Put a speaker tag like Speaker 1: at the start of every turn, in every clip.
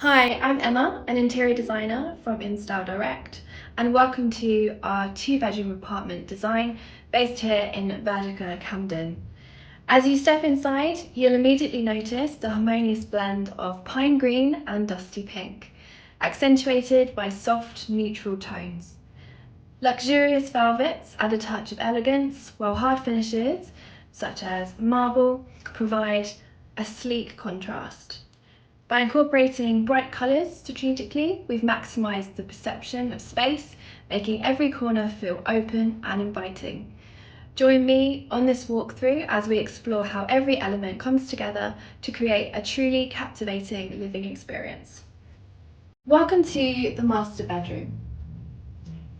Speaker 1: Hi, I'm Emma, an interior designer from InStyle Direct, and welcome to our two-bedroom apartment design based here in Verdica, Camden. As you step inside, you'll immediately notice the harmonious blend of pine green and dusty pink, accentuated by soft, neutral tones. Luxurious velvets add a touch of elegance, while hard finishes, such as marble, provide a sleek contrast. By incorporating bright colours strategically, we've maximised the perception of space, making every corner feel open and inviting. Join me on this walkthrough as we explore how every element comes together to create a truly captivating living experience. Welcome to the master bedroom.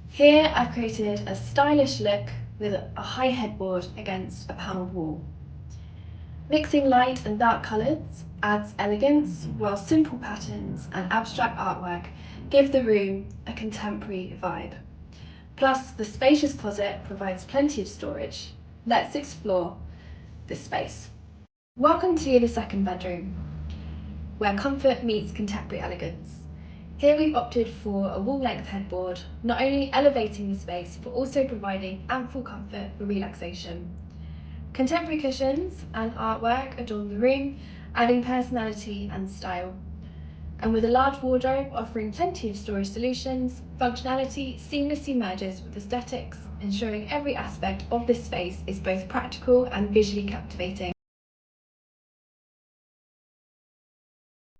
Speaker 1: Here I've created a stylish look with a high headboard against a panelled wall. Mixing light and dark colours adds elegance, while simple patterns and abstract artwork give the room a contemporary vibe. Plus, the spacious closet provides plenty of storage. Let's explore this space. Welcome to the second bedroom, where comfort meets contemporary elegance. Here we've opted for a wall-length headboard, not only elevating the space, but also providing ample comfort for relaxation. Contemporary cushions and artwork adorn the room, adding personality and style. And with a large wardrobe offering plenty of storage solutions, functionality seamlessly merges with aesthetics, ensuring every aspect of this space is both practical and visually captivating.